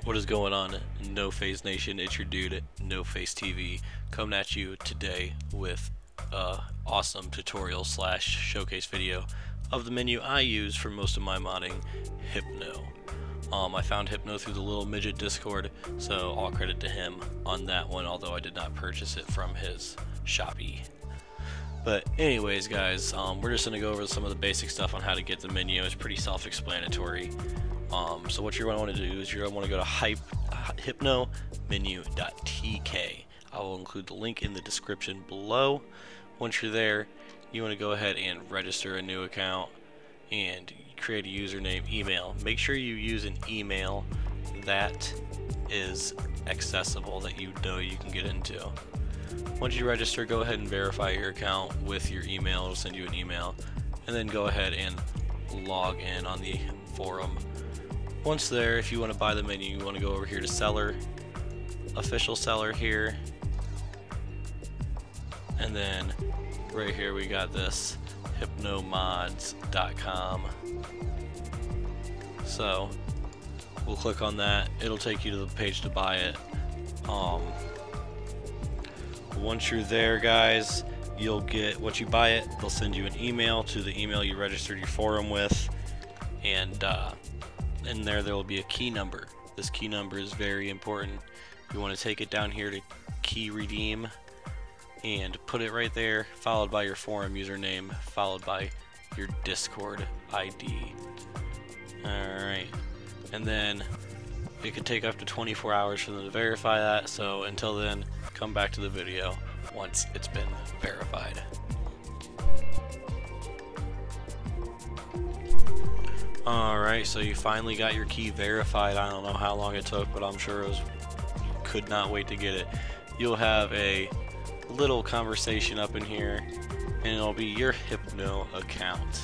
What is going on, No Face Nation? It's your dude, No Face TV, coming at you today with a awesome tutorial slash showcase video of the menu I use for most of my modding, Hypno. I found Hypno through the Little Midget Discord, so all credit to him on that one, although I did not purchase it from his Shopee. But anyways, guys, we're just going to go over some of the basic stuff on how to get the menu. It's pretty self-explanatory. So what you're going to want to do is you're going to want to go to hypnomenu.tk. I will include the link in the description below. Once you're there, you want to go ahead and register a new account and create a username, email. Make sure you use an email that is accessible, that you know you can get into. Once you register, go ahead and verify your account with your email. It'll send you an email, and then go ahead and log in on the forum. Once there, if you want to buy the menu, you want to go over here to seller, official seller here, and then right here we got this hypnomods.com. So we'll click on that. It'll take you to the page to buy it. Once you're there, guys, you'll get, once you buy it, they'll send you an email to the email you registered your forum with, and in there will be a key number. This key number is very important. You want to take it down here to key redeem and put it right there, followed by your forum username, followed by your Discord ID. Alright, and then it could take up to 24 hours for them to verify that, so until then, come back to the video once it's been verified. Alright, so you finally got your key verified. I don't know how long it took, but I'm sure you could not wait to get it. You'll have a little conversation up in here, and it'll be your Hypno account.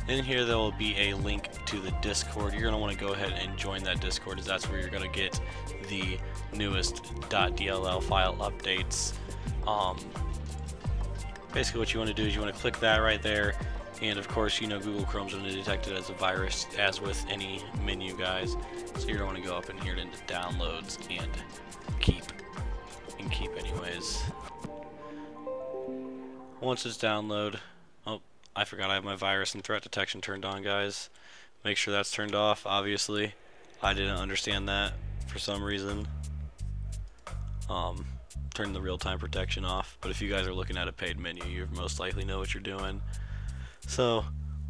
In here there will be a link to the Discord. You're going to want to go ahead and join that Discord, as that's where you're going to get the newest .dll file updates. Basically what you want to do is you want to click that right there. And of course, you know, Google Chrome's going to detect it as a virus, as with any menu, guys. So you're going to want to go up in here into downloads and keep anyways. Once it's download, oh, I forgot I have my virus and threat detection turned on, guys. Make sure that's turned off, obviously. I didn't understand that for some reason. Turn the real-time protection off, but if you guys are looking at a paid menu, you most likely know what you're doing. So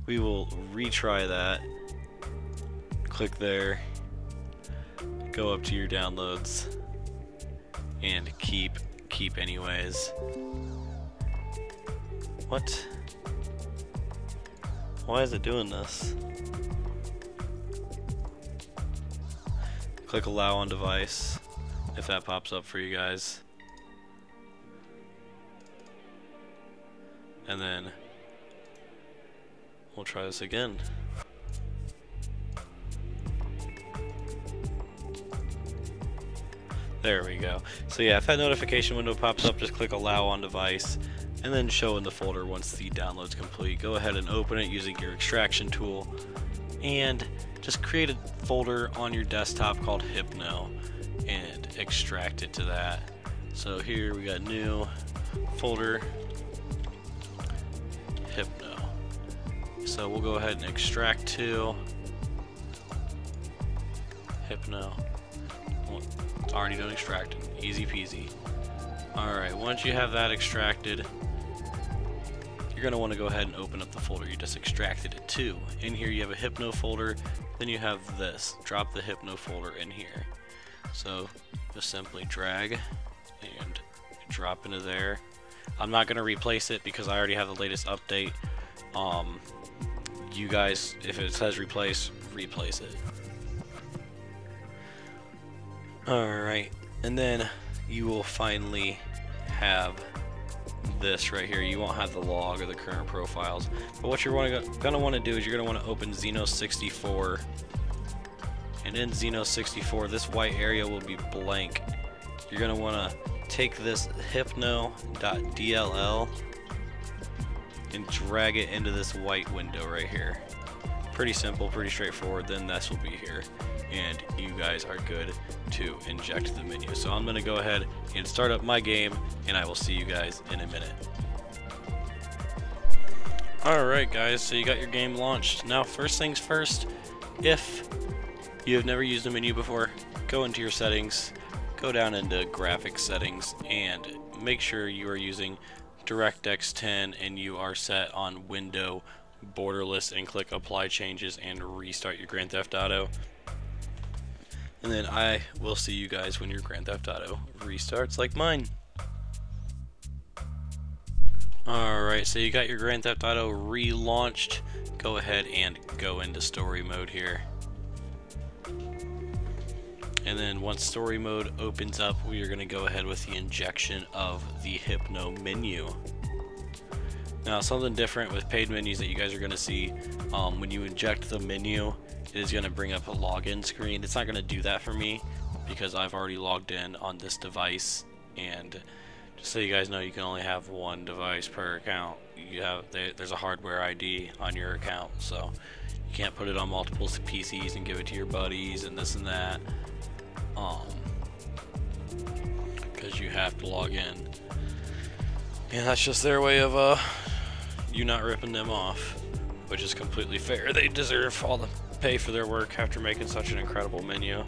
we will retry that. Click there, go up to your downloads, and keep anyways. What? Why is it doing this? Click allow on device if that pops up for you guys. And then we'll try this again. There we go. So yeah, if that notification window pops up, just click allow on device and then show in the folder once the download's complete. Go ahead and open it using your extraction tool and just create a folder on your desktop called Hypno and extract it to that. So here we got new folder Hypno. So we'll go ahead and extract to Hypno. Well, it's already done extracting. Easy peasy. Alright, once you have that extracted, you're going to want to go ahead and open up the folder you just extracted it to. In here you have a Hypno folder, then you have this. Drop the Hypno folder in here. So just simply drag and drop into there. I'm not going to replace it because I already have the latest update. You guys, if it says replace it. Alright, and then you will finally have this right here. You won't have the log or the current profiles, but what you're going to want to do is you're going to want to open Xeno64, and in Xeno64 this white area will be blank. You're going to want to take this hypno.dll and drag it into this white window right here. Pretty simple, pretty straightforward. Then this will be here, and you guys are good to inject the menu. So I'm going to go ahead and start up my game, and I will see you guys in a minute. Alright guys, so you got your game launched. Now first things first, if you have never used a menu before, go into your settings, go down into graphics settings, and make sure you are using DirectX 10 and you are set on window borderless, and click apply changes and restart your Grand Theft Auto. And then I will see you guys when your Grand Theft Auto restarts like mine. Alright, so you got your Grand Theft Auto relaunched. Go ahead and go into story mode here. And then once story mode opens up, we are going to go ahead with the injection of the Hypno menu. Now something different with paid menus that you guys are going to see, when you inject the menu, it is going to bring up a login screen. It's not going to do that for me because I've already logged in on this device, and just so you guys know, you can only have one device per account. There's a hardware ID on your account, so you can't put it on multiple PCs and give it to your buddies and this and that, because you have to log in, and that's just their way of you not ripping them off, which is completely fair. They deserve all the pay for their work after making such an incredible menu.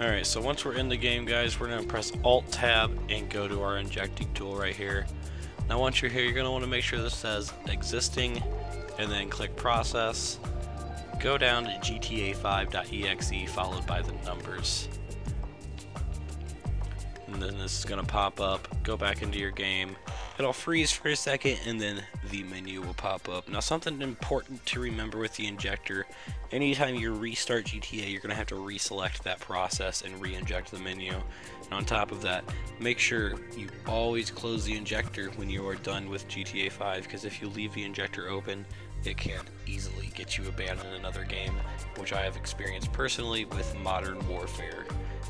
Alright, so once we're in the game, guys, we're going to press Alt-Tab and go to our injecting tool right here. Now once you're here, you're going to want to make sure this says existing, and then click process. Go down to GTA5.exe followed by the numbers. And then this is going to pop up. Go back into your game. It'll freeze for a second, and then the menu will pop up. Now something important to remember with the injector, anytime you restart GTA, you're going to have to reselect that process and re-inject the menu. And on top of that, make sure you always close the injector when you are done with GTA 5, because if you leave the injector open, it can easily get you abandoned in another game, which I have experienced personally with Modern Warfare.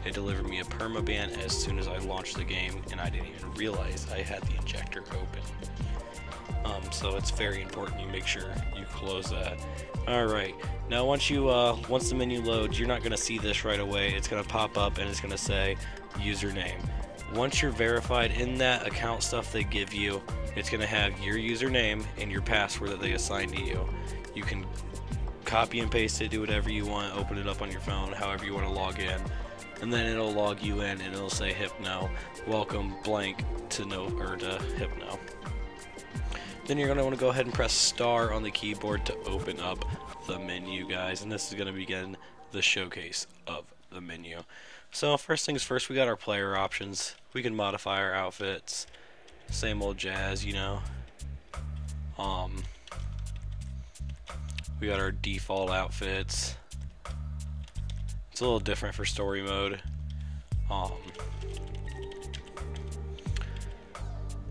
It delivered me a permaban as soon as I launched the game, and I didn't even realize I had the injector open. So it's very important you make sure you close that. Alright, now once the menu loads, you're not going to see this right away. It's going to pop up and it's going to say username. Once you're verified in that account stuff they give you, it's going to have your username and your password that they assign to you. You can copy and paste it, do whatever you want, open it up on your phone, however you want to log in. And then it'll log you in and it'll say Hypno, welcome blank to Hypno. Then you're going to want to go ahead and press star on the keyboard to open up the menu, guys, and this is going to begin the showcase of the menu. So first things first, we got our player options. We can modify our outfits, same old jazz, you know. We got our default outfits. It's a little different for story mode.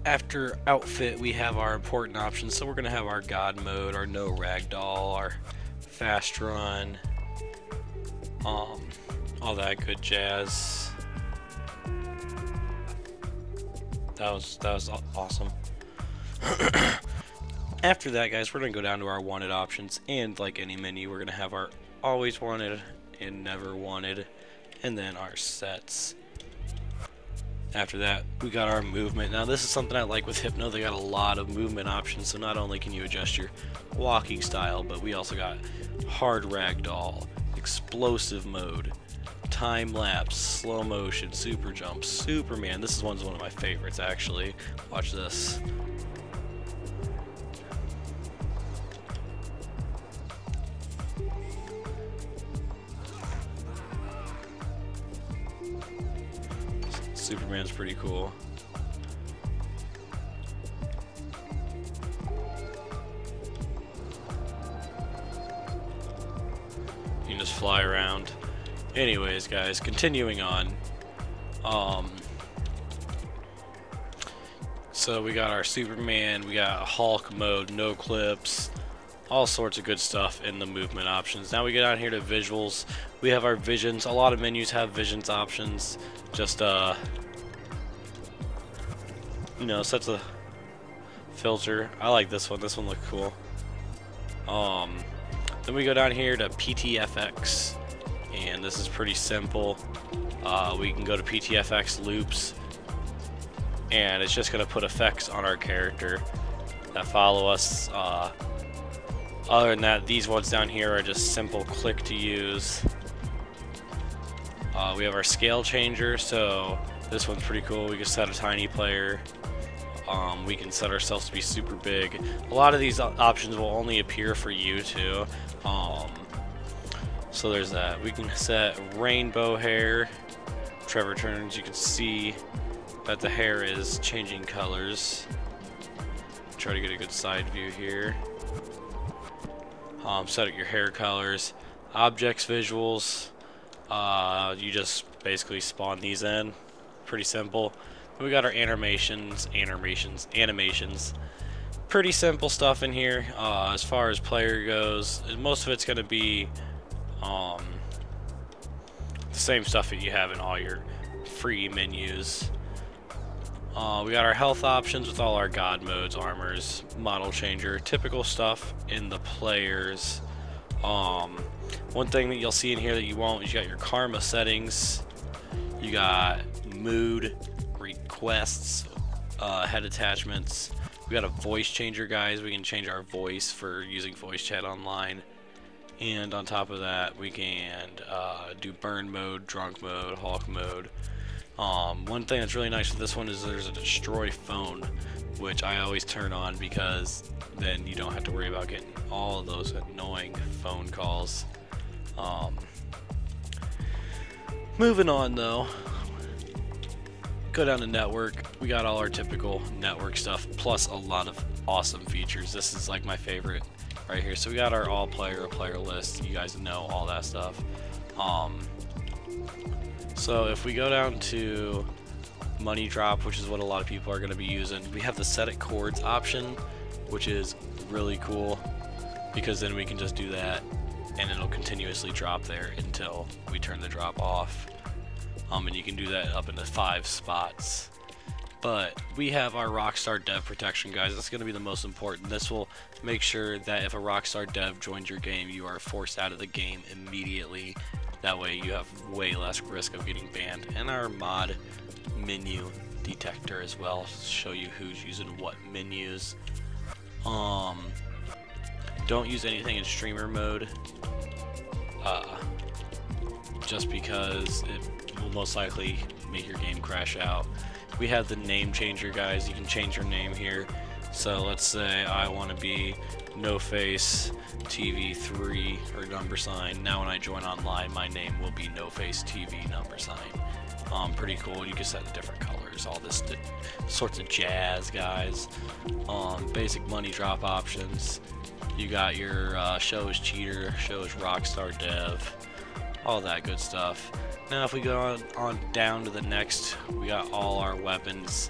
After outfit, we have our important options. So we're going to have our God mode, our no ragdoll, our fast run, all that good jazz. That was awesome. After that, guys, we're going to go down to our wanted options, and like any menu, we're going to have our always wanted and never wanted, and then our sets. After that, we got our movement. Now this is something I like with Hypno. They got a lot of movement options, so not only can you adjust your walking style, but we also got hard ragdoll, explosive mode, time lapse, slow motion, super jump, Superman. This one's one of my favorites actually. Watch this. Superman's pretty cool. You can just fly around. Anyways, guys, continuing on. So we got our Superman, we got Hulk mode, no clips, all sorts of good stuff in the movement options. Now we get down here to visuals. We have our visions. A lot of menus have visions options. Just you know, sets a filter. I like this one. This one looked cool. Then we go down here to PTFX, and this is pretty simple. We can go to PTFX loops, and it's just going to put effects on our character that follow us. Other than that, these ones down here are just simple click to use. We have our scale changer, so this one's pretty cool. We can set a tiny player. We can set ourselves to be super big. A lot of these options will only appear for you too. So there's that. We can set rainbow hair. Trevor turns, you can see that the hair is changing colors. Try to get a good side view here. Set up your hair colors. Objects visuals. You just basically spawn these in. Pretty simple. We got our animations. Pretty simple stuff in here. As far as player goes, most of it's going to be the same stuff that you have in all your free menus. We got our health options with all our god modes, armors, model changer, typical stuff in the players. One thing that you'll see in here that you won't is you got your karma settings, you got mood, requests, head attachments. We got a voice changer, guys. We can change our voice for using voice chat online. And on top of that, we can do burn mode, drunk mode, Hulk mode. One thing that's really nice with this one is there's a destroy phone, which I always turn on because then you don't have to worry about getting all of those annoying phone calls. Moving on though, go down to network. We got all our typical network stuff plus a lot of awesome features. This is like my favorite right here. So we got our all player list. You guys know all that stuff. So if we go down to money drop, which is what a lot of people are going to be using, we have the set it chords option, which is really cool because then we can just do that and it'll continuously drop there until we turn the drop off. And you can do that up into 5 spots. But we have our Rockstar Dev protection, guys. That's going to be the most important. This will make sure that if a Rockstar Dev joins your game, you are forced out of the game immediately. That way you have way less risk of getting banned. And our mod menu detector as well, show you who's using what menus. Don't use anything in streamer mode, just because it will most likely make your game crash out. We have the name changer, guys. You can change your name here. So let's say I want to be No Face TV3 or number sign. Now when I join online, my name will be No Face TV number sign. Pretty cool. You can set different colors, all this sorts of jazz, guys. Basic money drop options. You got your show as cheater, show as Rockstar Dev, all that good stuff. Now if we go on down to the next, we got all our weapons.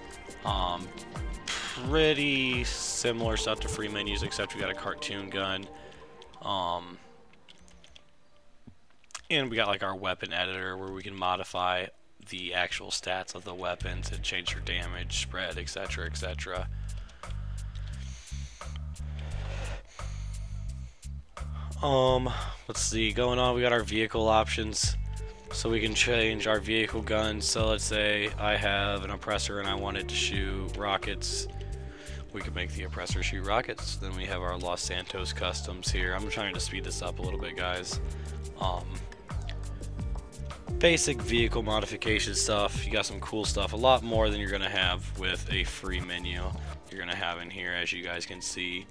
Pretty similar stuff to free menus, except we got a cartoon gun. And we got like our weapon editor where we can modify the actual stats of the weapons and change their damage, spread, etc, etc. Let's see, going on, we got our vehicle options. So we can change our vehicle guns. So let's say I have an oppressor and I want it to shoot rockets. We can make the oppressor shoot rockets. Then we have our Los Santos customs here. I'm trying to speed this up a little bit, guys. Basic vehicle modification stuff. You got some cool stuff. A lot more than you're going to have with a free menu. You're going to have in here, as you guys can see.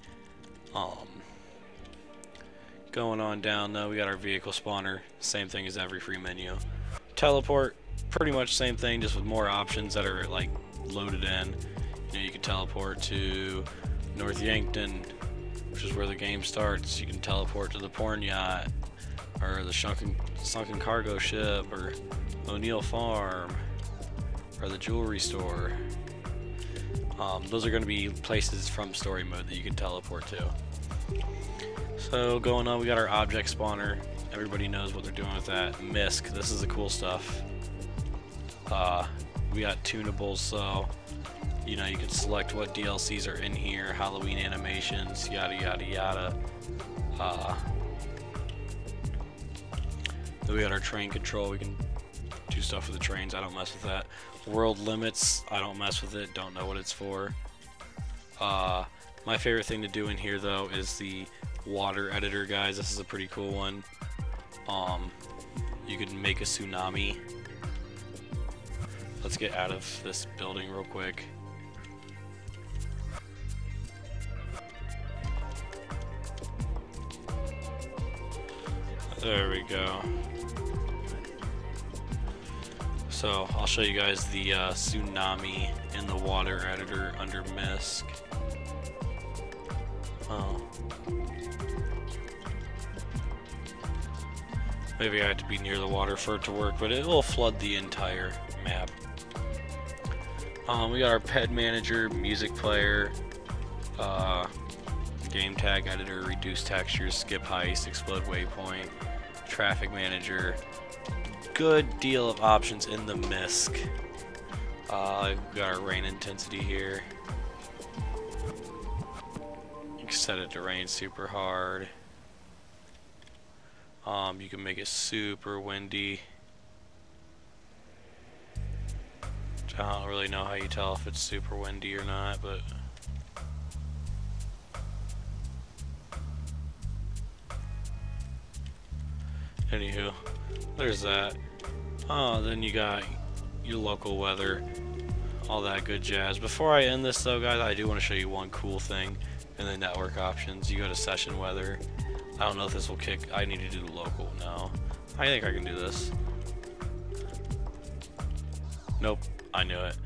Going on down though, we got our vehicle spawner, same thing as every free menu. Teleport, pretty much same thing, just with more options that are like loaded in. You know, you can teleport to North Yankton, which is where the game starts. You can teleport to the porn yacht, or the sunken cargo ship, or O'Neill Farm, or the jewelry store. Those are going to be places from story mode that you can teleport to. So going on, we got our object spawner. Everybody knows what they're doing with that. MISC, this is the cool stuff. We got tunables, so You know, you can select what DLCs are in here, Halloween animations, yada yada yada. Then we got our train control. We can do stuff with the trains. I don't mess with that. World limits. I don't mess with it. Don't know what it's for. My favorite thing to do in here though is the water editor, guys. This is a pretty cool one. You can make a tsunami. Let's get out of this building real quick. There we go. So I'll show you guys the tsunami in the water editor under MISC. Oh. Maybe I have to be near the water for it to work, but it will flood the entire map. We got our pet manager, music player, game tag editor, reduce textures, skip heist, explode waypoint, traffic manager. Good deal of options in the MISC. We got our rain intensity here. You can set it to rain super hard. You can make it super windy. I don't really know how you tell if it's super windy or not, but anywho, there's that. Then you got your local weather, all that good jazz. Before I end this though, guys, I do want to show you one cool thing in the network options. You go to session weather. I don't know if this will kick. I need to do the local. No, I think I can do this. Nope, I knew it.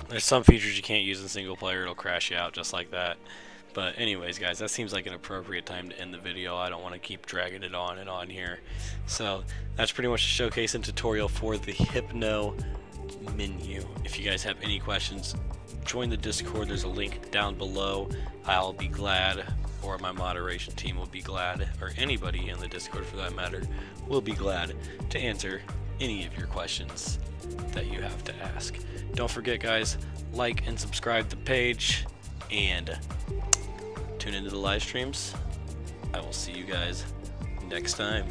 There's some features you can't use in single player. It'll crash you out just like that. But anyways, guys, that seems like an appropriate time to end the video. I don't want to keep dragging it on and on here. So that's pretty much a showcase and tutorial for the Hypno menu. If you guys have any questions, join the Discord. There's a link down below. I'll be glad, or my moderation team will be glad, or anybody in the Discord for that matter, will be glad to answer any of your questions that you have to ask. Don't forget, guys, like and subscribe the page, and tune into the live streams. I will see you guys next time.